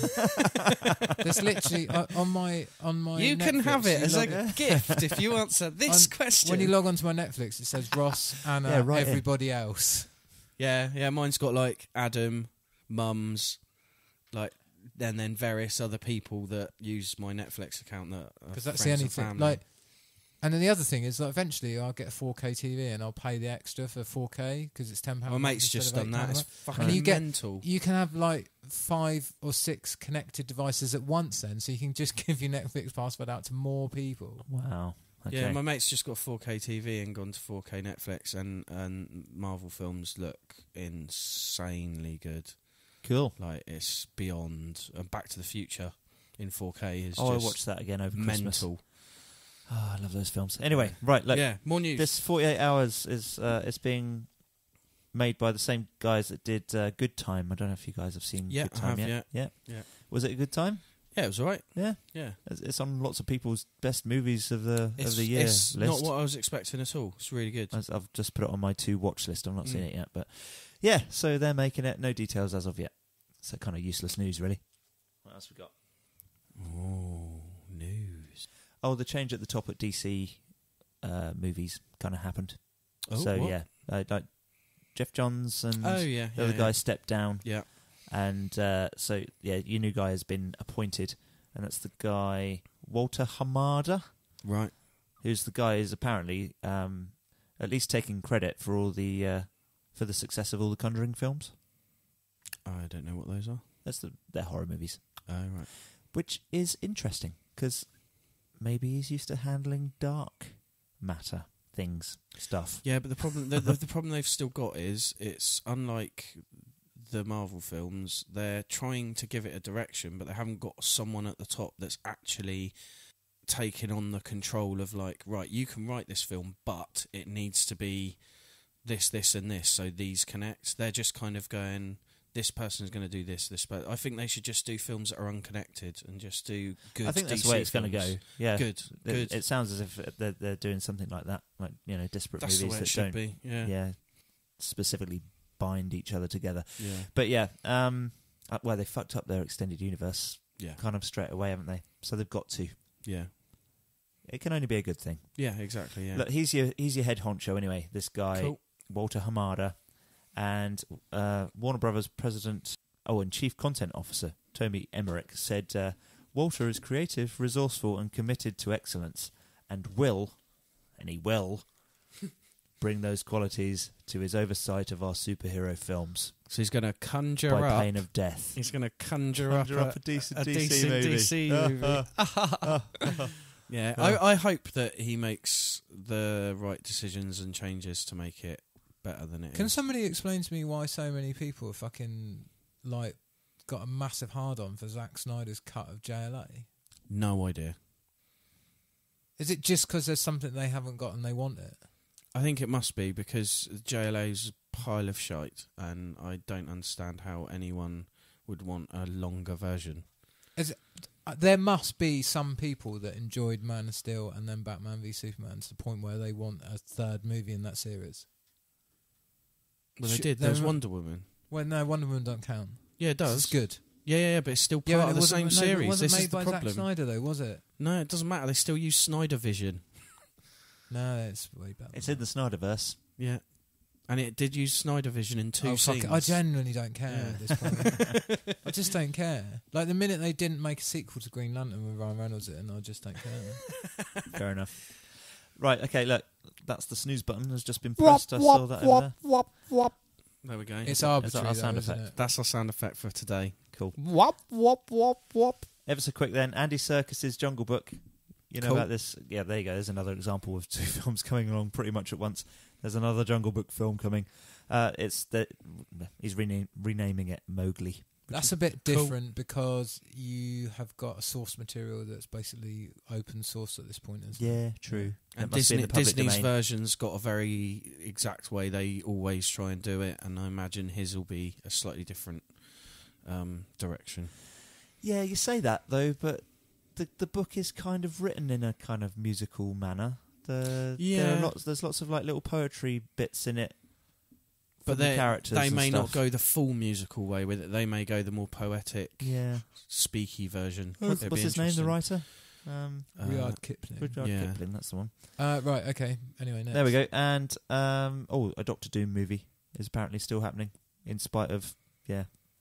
there's literally on my You can Netflix, have it you as a log- gift if you answer this question. When you log onto my Netflix, it says Ross, Anna, Yeah, right in. everybody else. yeah, mine's got like Adam, Mums, like and then various other people that use my Netflix account that Because that's the friends only and thing. family. Like, and then the other thing is, like, eventually I'll get a 4K TV and I'll pay the extra for 4K because it's £10. my mate's just done that. It's fucking And you get- mental. You can have like 5 or 6 connected devices at once, then, so you can just give your Netflix password out to more people. Wow. Okay. Yeah, my mate's just got 4K TV and gone to 4K Netflix, and Marvel films look insanely good. Cool. Like, it's beyond. And Back to the Future in 4K is I just watched that again over Christmas. mental. Oh, I love those films. Anyway, right, look, Yeah, more news. this 48 Hours is it's being made by the same guys that did Good Time. I don't know if you guys have seen Yeah, Good I Time have, yet. yeah. Was it a good time? Yeah, it was alright. Yeah. Yeah. It's on lots of people's best movies of the year It's list. not what I was expecting at all. It's really good. I've just put it on my to watch list. I've not seen it yet, but yeah. So they're making it. No details as of yet. So kind of useless news, really. What else we got? Oh, news. Oh, the change at the top at DC movies kind of happened. Oh, so what? yeah, like Jeff Johns and Oh, yeah. the other guy stepped down. Yeah. And so, yeah, your new guy has been appointed, and that's the guy, Walter Hamada, Right. who's the guy who's apparently at least taking credit for all the for the success of all the Conjuring films. I don't know what those are. They're horror movies, Oh, right. which is interesting, because maybe he's used to handling dark matter stuff. Yeah, but the problem the problem they've still got is it's unlike the Marvel films. They're trying to give it a direction, but they haven't got someone at the top that's actually taking on the control of, like, right, you can write this film, but it needs to be this, this, and this, so these connect. They're just kind of going, this person's going to do this. I think they should just do films that are unconnected and just do good. I think that's DC the way it's going to films. go. Yeah, Good. It sounds as if they're doing something like that, like disparate That's the movies way that it should don't, be. Yeah. specifically bind each other together. Yeah. But yeah, well, they fucked up their extended universe Yeah. kind of straight away, haven't they? So they've got to. Yeah. It can only be a good thing. Yeah. Exactly. Yeah. Look, he's your head honcho anyway. This guy, Cool. Walter Hamada, and Warner Brothers president, and chief content officer Tommy Emmerich said Walter is creative, resourceful, and committed to excellence, and he will bring those qualities to his oversight of our superhero films So he's going to conjure by up. pain of death. He's going to conjure up a decent a DC decent movie. DC movie. Yeah, I hope that he makes the right decisions and changes to make it better than it Can is. somebody explain to me why so many people are fucking like got a massive hard-on for Zack Snyder's cut of JLA? No idea. Is it just because there's something they haven't got and they want it? I think it must be because JLA's a pile of shite, and I don't understand how anyone would want a longer version. There must be some people that enjoyed Man of Steel and then Batman v Superman to the point where they want a third movie in that series. Well, they did. There was Wonder Woman. Well, no, Wonder Woman don't count. Yeah, it does. It's good. Yeah, but it's still part of the same series. It wasn't This made is the by problem. Zack Snyder, though, was it? No, it doesn't matter. They still use Snyder Vision. No, it's way better. It's in the Snyderverse. Yeah. And it did use Snyder Vision in two scenes. I genuinely don't care at this point. I just don't care. Like, the minute they didn't make a sequel to Green Lantern with Ryan Reynolds in, I just don't care. Fair enough. Right, okay, look. That's the snooze button has just been pressed. I saw that over there. There we go. It's arbitrary, our sound isn't effect? it? That's our sound effect for today. Cool. Wop, wop, wop, wop. Ever so quick then, Andy Serkis's Jungle Book. You know Cool. about this? Yeah, there you go. There's another example of two films coming along pretty much at once. There's another Jungle Book film coming. He's renaming it Mowgli. That's a bit different because you have got a source material that's basically open source at this point, isn't it? Yeah, true. And It must be in the public Disney's domain. version's got a very exact way they always try and do it, and I imagine his will be a slightly different direction. Yeah, you say that though, but the book is kind of written in a kind of musical manner. There's lots of like little poetry bits in it. But the characters they and may stuff. not go the full musical way with it. They may go the more poetic, Yeah. speaky version. What's his name? The writer? Rudyard Kipling. Rudyard yeah. Kipling. That's the one. Right, okay. Anyway, next. There we go. And a Doctor Doom movie is apparently still happening in spite of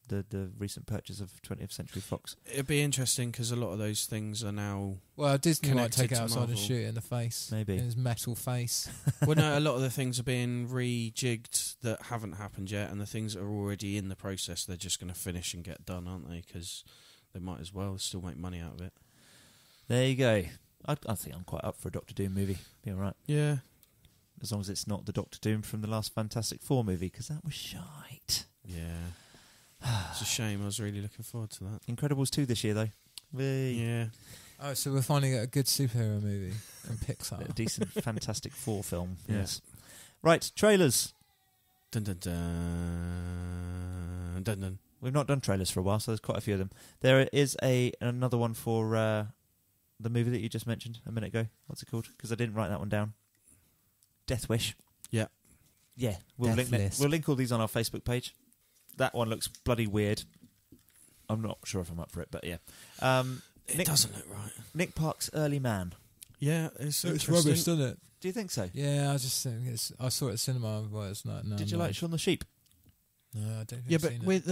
the recent purchase of 20th Century Fox. It'd be interesting because a lot of those things are now. Well, Disney might Connected take it to outside and Marvel. shoot it in the face. Maybe. In his metal face. Well, no, a lot of the things are being rejigged that haven't happened yet, and the things that are already in the process, they're just going to finish and get done, aren't they? Because they might as well still make money out of it. There you go. I think I'm quite up for a Doctor Doom movie. Be all right. Yeah. As long as it's not the Doctor Doom from the last Fantastic Four movie, because that was shite. Yeah. It's a shame. I was really looking forward to that. Incredibles 2 this year, though. Yeah. Oh, so we're finally get a good superhero movie from A Pixar. decent Fantastic Four film. Yeah. Yes. Right, trailers. Dun dun dun. Dun dun. We've not done trailers for a while, so there's quite a few of them. There is another one for the movie that you just mentioned a minute ago. What's it called? Because I didn't write that one down. Death Wish. Yeah. Yeah, we'll link all these on our Facebook page. That one looks bloody weird. I'm not sure if I'm up for it, but yeah. It doesn't look right. Nick Park's Early Man. Yeah, it's interesting. rubbish, doesn't it? Do you think so? Yeah, I just think I saw it at cinema. Well, it's not. No, Did you no. like Shaun the Sheep? No, I don't think Yeah, I've but seen with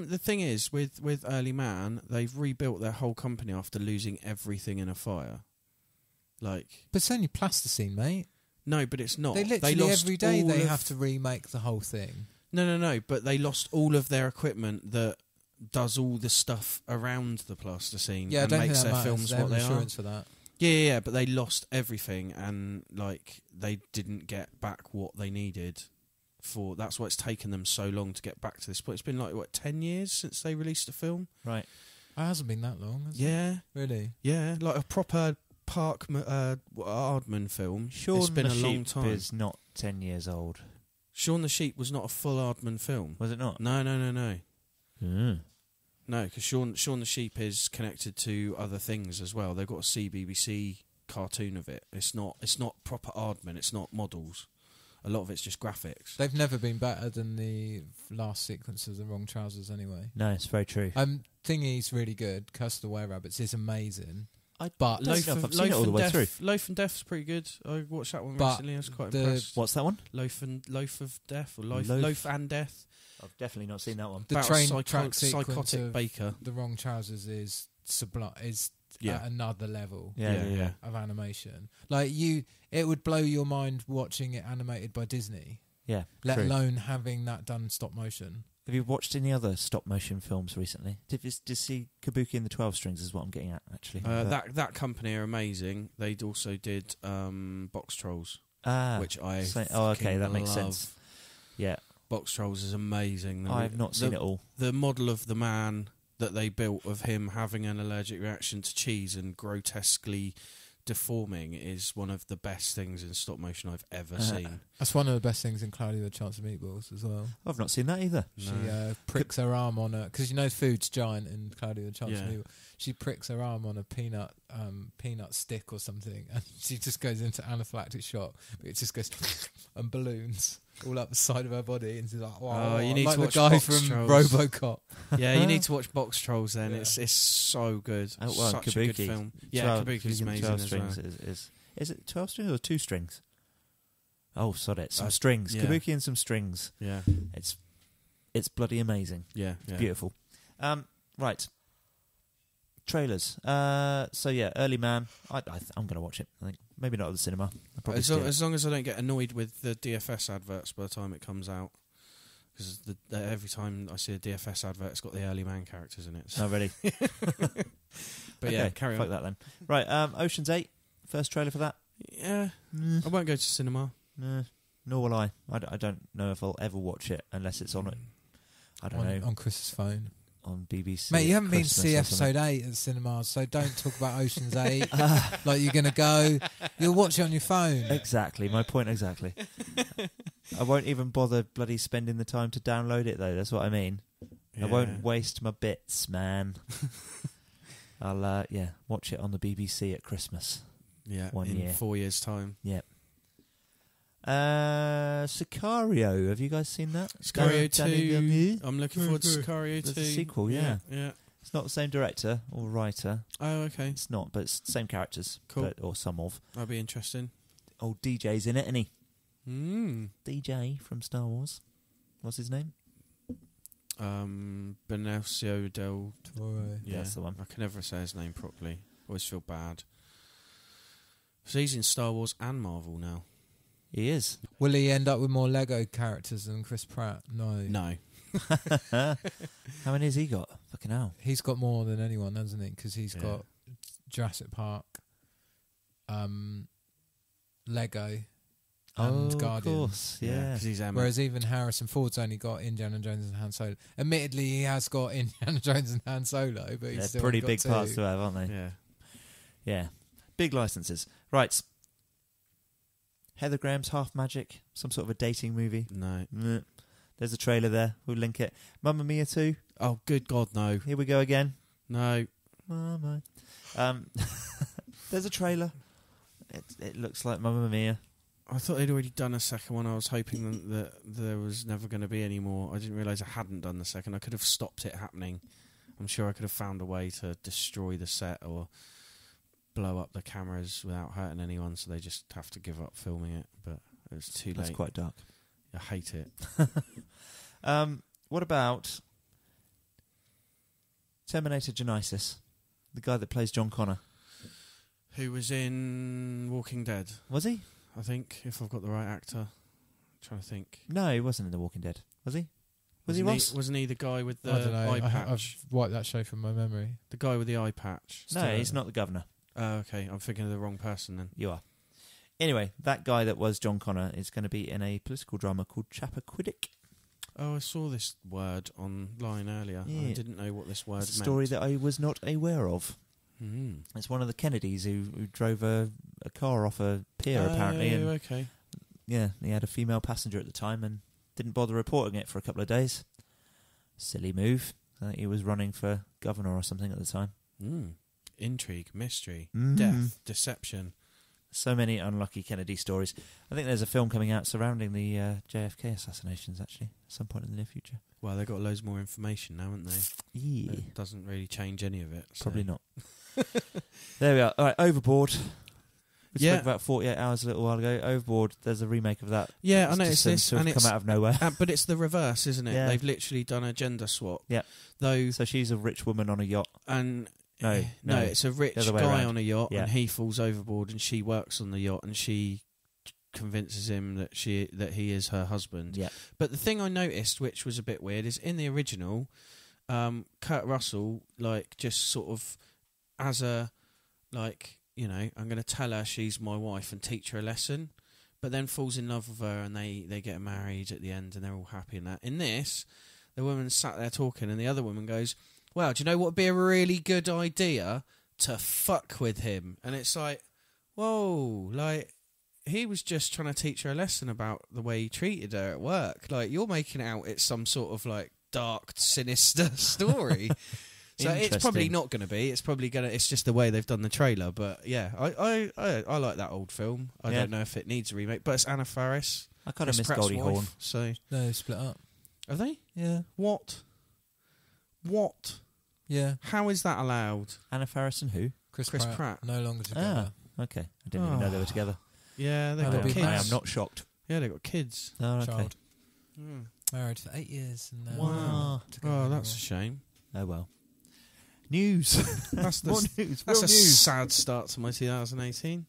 the thing is with Early Man, they've rebuilt their whole company after losing everything in a fire. Like, but it's only plasticine, mate. no, but it's not. They literally lost every day all they of- have to remake the whole thing. No, but they lost all of their equipment that does all the stuff around the plasticine Yeah, I and don't think makes that their matters. films They what have they are. insurance for that. Yeah, but they lost everything, and like they didn't get back what they needed for. That's why it's taken them so long to get back to this point. It's been like 10 years since they released a film. Right. It hasn't been that long, has it? Yeah, Really? yeah, like a proper Aardman film. Shaun It's been the a long Sheep time. is not 10 years old. Shaun the Sheep was not a full Aardman film. Was it not? No. Mm. No, because Shaun the Sheep is connected to other things as well. They've got a CBBC cartoon of it. It's not proper Aardman. It's not models. A lot of it's just graphics. They've never been better than the last sequence of The Wrong Trousers anyway. No, it's very true. Thingy's really good. Curse of the Were-Rabbits is amazing. But But Loaf of- I've seen it all the way through. Loaf and Death's pretty good. I watched that one But recently. I was quite the- impressed. What's that one? Loaf of Death or Loaf. Loaf and Death. I've definitely not seen that one. the About a train track sequence psychotic of baker. The Wrong Trousers is sublime. Is Yeah. at another level Yeah. of animation. Like it would blow your mind watching it animated by Disney. Yeah, Let true. alone having that done stop motion. Have you watched any other stop motion films recently? Did you see Kabuki and the 12 Strings is what I'm getting at, actually. That company are amazing. They also did Box Trolls, which I okay, that makes love. sense. Yeah. Box Trolls is amazing. I've not seen it all. The model of the man that they built of him having an allergic reaction to cheese and grotesquely deforming is one of the best things in stop motion I've ever seen. That's one of the best things in Cloudy with a Chance of Meatballs as well. I've not seen that either. She pricks her arm on a... Because food's giant in Cloudy with a Chance of Meatballs. She pricks her arm on a peanut stick or something, and she just goes into anaphylactic shock. But it just goes and balloons all up the side of her body, and she's like, "Wow!" You need like to watch the guy Box from Trolls. RoboCop. Yeah, you need to watch Box Trolls then. Yeah. It's so good. Oh, well, Such Kabuki. a good film. Yeah, Kabuki's amazing 12 as strings well. is it 12 strings or 2 strings? Oh, sod it. Some strings. yeah. Kabuki and some strings. Yeah, It's bloody amazing. yeah, It's beautiful. Right. Trailers. Early Man. I'm going to watch it. I think maybe not at the cinema. I'll probably As long as I don't get annoyed with the DFS adverts by the time it comes out, because every time I see a DFS advert, it's got the Early Man characters in it. So. Oh, really? But yeah, carry fuck on. that then. Right. Ocean's 8. First trailer for that. Yeah, I won't go to cinema. Nor will I. I don't know if I'll ever watch it unless it's on it. I don't know. On Chris's phone. On BBC. Mate, you haven't been to Christmas see or episode something. 8 at the cinemas, so don't talk about Ocean's 8 like you're going to go. You'll watch it on your phone. Exactly. My point exactly. I won't even bother bloody spending the time to download it, though. That's what I mean. Yeah. I won't waste my bits, man. I'll, watch it on the BBC at Christmas. Yeah, 1 in year. 4 years' time. Yep. Sicario. Have you guys seen that? Sicario Danny 2. Villeneuve? I'm looking forward to Sicario 2. There's a sequel, yeah. Yeah. It's not the same director or writer. Oh, okay. It's not, but it's the same characters. Cool. Or some of. That'll be interesting. Old DJ's in it, isn't he? Mm. DJ from Star Wars. What's his name? Benicio del Toro. Yeah, That's the one. I can never say his name properly. Always feel bad. So he's in Star Wars and Marvel now. He is. Will he end up with more Lego characters than Chris Pratt? No. No. How many has he got? Fucking hell. He's got more than anyone, hasn't he? Because he's Yeah. got Jurassic Park, Lego, and Guardians. Of course. Yeah. 'cause he's Emma. Whereas even Harrison Ford's only got Indiana Jones and Han Solo. Admittedly, he has got Indiana Jones and Han Solo, but he's They're still pretty got big 2. parts to have, aren't they? Yeah. Yeah. Big licenses. Right. Heather Graham's Half Magic. Some sort of a dating movie. No. Mm. There's a trailer there. We'll link it. Mamma Mia 2. Oh, good God, no. Here we go again. No. Mamma. There's a trailer. It looks like Mamma Mia. I thought they'd already done a second one. I was hoping that there was never going to be any more. I didn't realise I hadn't done the second. I could have stopped it happening. I'm sure I could have found a way to destroy the set or blow up the cameras without hurting anyone, so they just have to give up filming it. But it was too late. That's quite dark. I hate it. What about Terminator Genisys? The guy that plays John Connor. Who was in Walking Dead, Was he? I think, if I've got the right actor. I'm trying to think. No, he wasn't in The Walking Dead. Was he? Was he Ross? Wasn't he the guy with the I don't know. eye patch? I've wiped that show from my memory. The guy with the eye patch. No, he's not the governor. Oh, okay. I'm thinking of the wrong person then. You are. Anyway, that guy that was John Connor is going to be in a political drama called Chappaquiddick. Oh, I saw this word online earlier. Yeah. I didn't know what this word It's a meant. story that I was not aware of. Mm. It's one of the Kennedys who drove a car off a pier, apparently. And Okay. yeah, he had a female passenger at the time and didn't bother reporting it for a couple of days. Silly move. I think he was running for governor or something at the time. Mm. Intrigue, mystery, Mm. death, deception. So many unlucky Kennedy stories. I think there's a film coming out surrounding the JFK assassinations, actually, at some point in the near future. Well, they've got loads more information now, haven't they? Yeah. It doesn't really change any of it. So. Probably not. There we are. All right, Overboard. We Yeah. spoke about 48 Hours a little while ago. Overboard, there's a remake of that. Yeah, I It's noticed just this, sort of and come it's out of nowhere. but it's the reverse, isn't it? Yeah. They've literally done a gender swap. Yeah. Though, So she's a rich woman on a yacht. and No, it's a rich the other way guy around. on a yacht, Yeah. and he falls overboard, and she works on the yacht, and she convinces him that he is her husband. Yeah. But the thing I noticed, which was a bit weird, is in the original, Kurt Russell, like, just sort of as a, like, you know, I'm going to tell her she's my wife and teach her a lesson, but then falls in love with her, and they get married at the end, and they're all happy and that. In this, the woman sat there talking, and the other woman goes, well, do you know what would be a really good idea? To fuck with him. And it's like, whoa, like, he was just trying to teach her a lesson about the way he treated her at work. Like, you're making it out it's some sort of, like, dark, sinister story. So it's probably not going to be. It's probably going to... It's just the way they've done the trailer. But, yeah, I like that old film. I don't know if it needs a remake. But it's Anna Faris. I kind of miss Goldie Hawn. So. No, they split up. Are they? Yeah. What? Yeah. How is that allowed? Anna Faris and who? Chris Pratt. No longer together. Okay. I didn't even know they were together. Yeah, they've got kids. I am not shocked. Yeah, they've got kids. Oh, okay. Child. Married for 8 years. And wow. Oh, that's a shame. Oh, well. News. That's More news. That's a sad start to my 2018.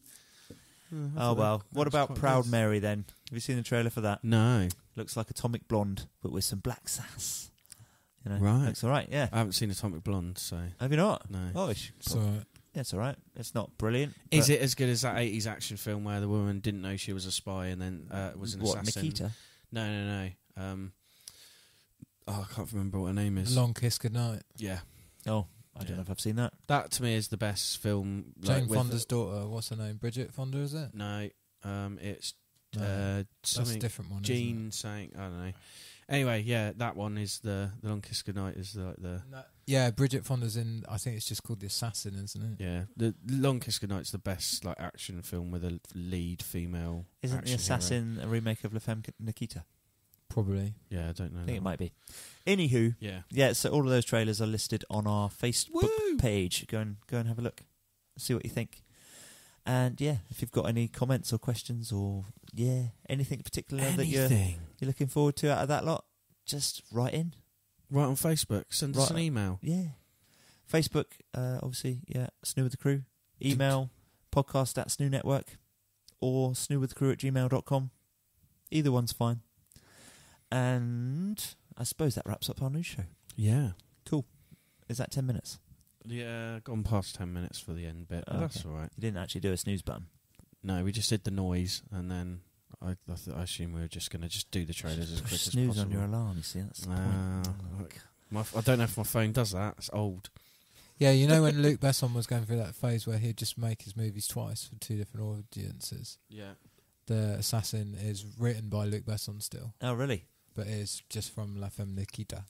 Oh, well. What about Proud Mary, then? Have you seen the trailer for that? No. Looks like Atomic Blonde, but with some black sass. You know, right. Looks all right, yeah. I haven't seen Atomic Blonde, so... Have you not? No. Oh, it's all right. Yeah, it's all right. It's not brilliant. Is it as good as that 80s action film where the woman didn't know she was a spy and then was an assassin? Nikita? No. I can't remember what her name is. Long Kiss Goodnight. Yeah. Oh, I don't know if I've seen that. That, to me, is the best film. Jane Fonda's daughter. What's her name? Bridget Fonda, is it? No. It's That's something... a different one, Jean saying... I don't know. Anyway, yeah, that one is the Long Kiss Goodnight is the... No. Yeah, Bridget Fonda's in... I think it's just called The Assassin, isn't it? Yeah. The Long Kiss Goodnight's the best like action film with a lead female. Isn't The Assassin a remake of La Femme Nikita? Probably. Yeah, I don't know. I think it might be. Anywho, yeah. So all of those trailers are listed on our Facebook page. Go and have a look. See what you think. And yeah, if you've got any comments or questions or anything particular that you're looking forward to out of that lot, just write in. Right on Facebook. Send us an email. Yeah. Facebook, obviously, SNEW with the Crew. Email podcast@SNEW or snewwiththecrew@gmail.com. Either one's fine. And I suppose that wraps up our news show. Yeah. Cool. Is that 10 minutes? Yeah, gone past 10 minutes for the end bit. But that's all right. You didn't actually do a snooze button? No, we just did the noise, and then I assume we were just going to just do the trailers as quick as possible. Snooze on your alarm, you see. That's the point. I don't know if my phone does that. It's old. Yeah, you know when Luc Besson was going through that phase where he'd just make his movies twice for two different audiences? Yeah. The Assassin is written by Luc Besson still. Oh, really? But it's just from La Femme Nikita.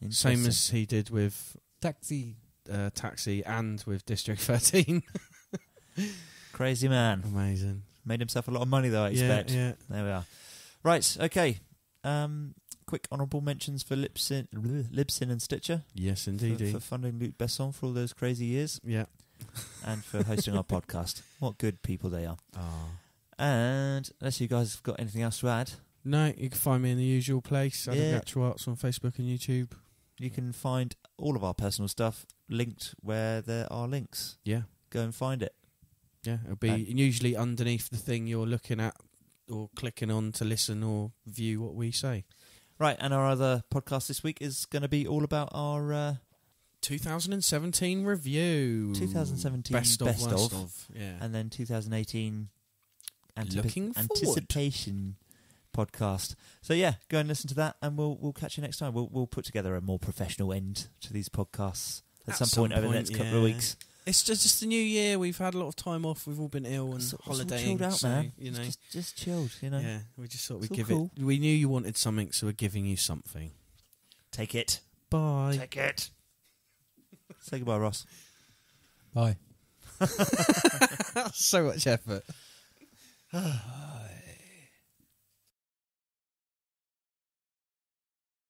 Same as he did with Taxi and with District 13. Crazy man. Amazing. Made himself a lot of money, though, I expect. Yeah. There we are. Right, okay. Quick honourable mentions for Libsyn and Sticher. Yes, indeed. For funding Luc Besson for all those crazy years. Yeah. And for hosting our podcast. What good people they are. Oh. And unless you guys have got anything else to add. No, you can find me in the usual place. Adam Actual Arts on Facebook and YouTube. You can find all of our personal stuff linked where there are links. Yeah. Go and find it. Yeah, it'll be usually underneath the thing you're looking at or clicking on to listen or view what we say. Right, and our other podcast this week is going to be all about our 2017 review. 2017 best of. Yeah. And then 2018 Looking forward. anticipation podcast. So yeah, go and listen to that, and we'll catch you next time. We'll put together a more professional end to these podcasts at some point over the next couple of weeks. It's just a new year. We've had a lot of time off. We've all been ill and holidaying. Chilled out, man. You know, just chilled. You know. Yeah, we just thought we'd It's give all it. We knew you wanted something, so we're giving you something. Take it. Bye. Take it. Say goodbye, Ross. Bye. So much effort.